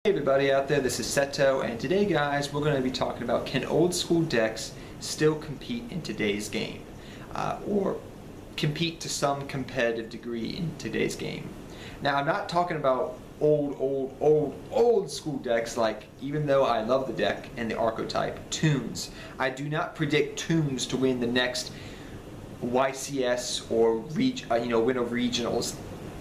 Hey everybody out there, this is Seto, and today guys we're going to be talking about, can old school decks still compete in today's game, or compete to some competitive degree in today's game. Now I'm not talking about old school decks, like, even though I love the deck and the archetype, Toons. I do not predict Toons to win the next YCS or win of regionals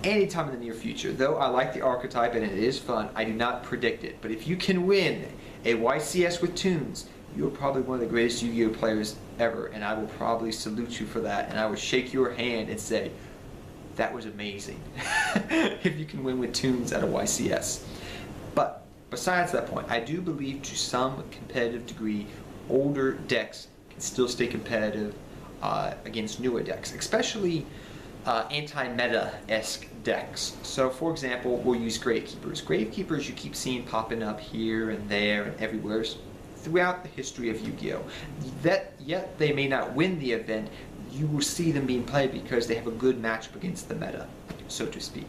anytime in the near future. Though I like the archetype and it is fun, I do not predict it. But if you can win a YCS with Toons, you're probably one of the greatest Yu-Gi-Oh players ever, and I will probably salute you for that, and I will shake your hand and say, that was amazing. If you can win with Toons at a YCS. But besides that point, I do believe to some competitive degree, older decks can still stay competitive against newer decks, especially anti-meta-esque decks. So for example, we'll use Gravekeepers. Gravekeepers you keep seeing popping up here and there and everywhere throughout the history of Yu-Gi-Oh! Yet they may not win the event, you will see them being played because they have a good matchup against the meta, so to speak.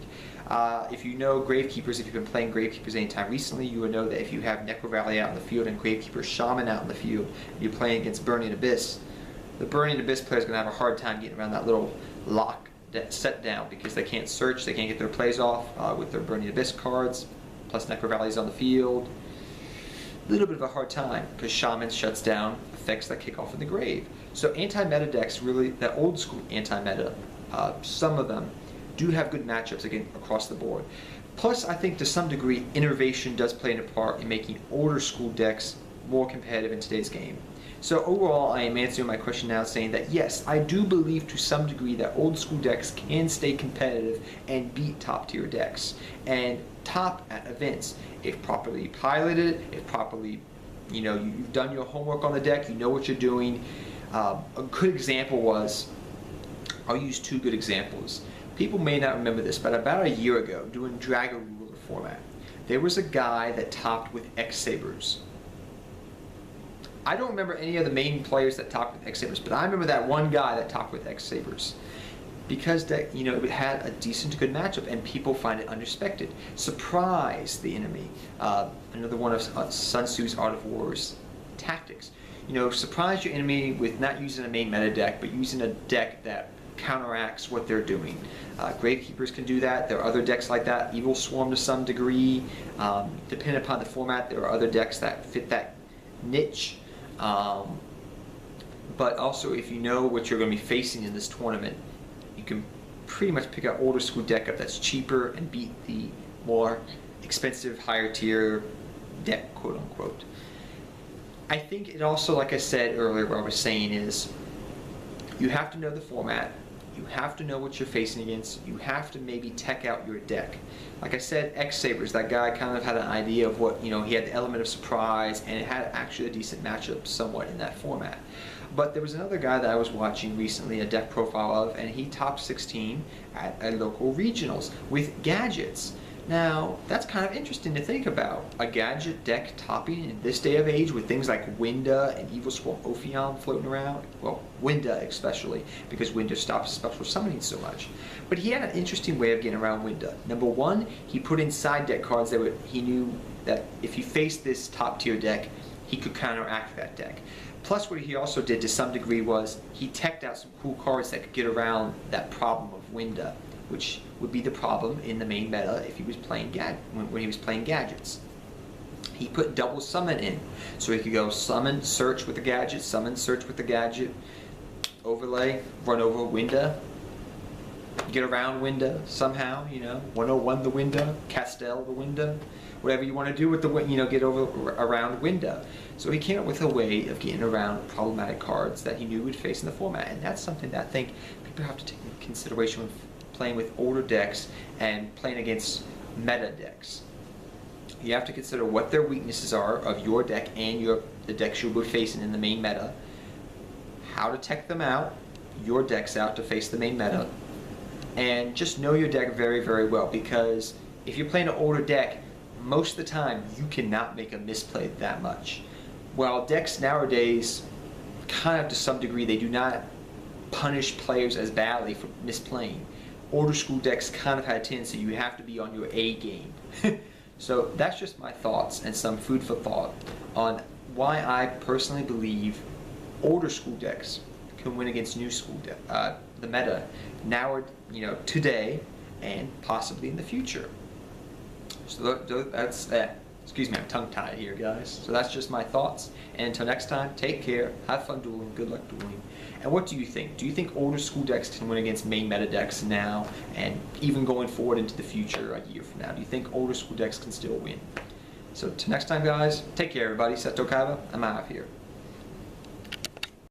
If you know Gravekeepers, if you've been playing Gravekeepers anytime recently, you will know that if you have Necro Valley out in the field and Gravekeeper Shaman out in the field, and you're playing against Burning Abyss, the Burning Abyss player is going to have a hard time getting around that little lock set down because they can't search, they can't get their plays off with their Burning Abyss cards, plus Necro Valley's on the field. A little bit of a hard time because Shaman shuts down effects that kick off in the grave. So anti-meta decks, really, that old school anti-meta, some of them do have good matchups again across the board. Plus, I think to some degree, innovation does play a part in making older school decks more competitive in today's game. So overall, I am answering my question now saying that yes, I do believe to some degree that old school decks can stay competitive and beat top tier decks and top at events if properly piloted, if properly, you've done your homework on the deck, you know what you're doing. A good example was, I'll use two good examples. People may not remember this, but about a year ago, doing Dragon Ruler format, there was a guy that topped with X-Sabers. I don't remember any of the main players that topped with X-Sabers, but I remember that one guy that topped with X-Sabers. Because that, it had a decent to good matchup, and people find it unexpected. Surprise the enemy. Another one of Sun Tzu's Art of War's tactics. Surprise your enemy with not using a main meta deck, but using a deck that counteracts what they're doing. Gravekeepers can do that. There are other decks like that. Evil Swarm to some degree. Depending upon the format, there are other decks that fit that niche. But also, if you know what you're going to be facing in this tournament, you can pretty much pick an older school deck up that's cheaper and beat the more expensive, higher tier deck, quote unquote. I think it also, like I said earlier, what I was saying is, you have to know the format, you have to know what you're facing against, you have to maybe tech out your deck. Like I said, X-Sabers, that guy kind of had an idea of what, he had the element of surprise, and it had actually a decent matchup somewhat in that format. But there was another guy that I was watching recently, a deck profile of, and he topped 16 at a local regionals with gadgets. Now, that's kind of interesting to think about. A gadget deck topping in this day of age with things like Winda and Evil Swarm Ophion floating around. Well, Winda especially, because Winda stops special summoning so much. But he had an interesting way of getting around Winda. Number one, he put in side deck cards that he knew that if he faced this top tier deck, he could counteract that deck. Plus, what he also did to some degree was he teched out some cool cards that could get around that problem of Winda, which would be the problem in the main meta if he was playing when he was playing gadgets. He put double summon in, so he could go summon, search with the gadget, summon, search with the gadget, overlay, run over Winda, get around Winda somehow, 101 the Winda, Castell the Winda, whatever you want to do with the, get around Winda. So he came up with a way of getting around problematic cards that he knew would face in the format, and that's something that I think people have to take into consideration when playing with older decks and playing against meta decks. You have to consider what their weaknesses are of your deck and the decks you'll be facing in the main meta, how to tech them out, your decks out to face the main meta, and just know your deck very, very well, because if you're playing an older deck, most of the time you cannot make a misplay that much. While decks nowadays, kind of to some degree, they do not punish players as badly for misplaying. Older school decks kind of had a tendency you have to be on your A game So that's just my thoughts and some food for thought on why I personally believe older school decks can win against new school the meta now, today and possibly in the future. So that's that. Excuse me, I'm tongue-tied here, guys. So that's just my thoughts. And until next time, take care, have fun dueling, good luck dueling. And what do you think? Do you think older school decks can win against main meta decks now and even going forward into the future a year from now? Do you think older school decks can still win? So till next time, guys, take care, everybody. Seto Kaiba, I'm out of here.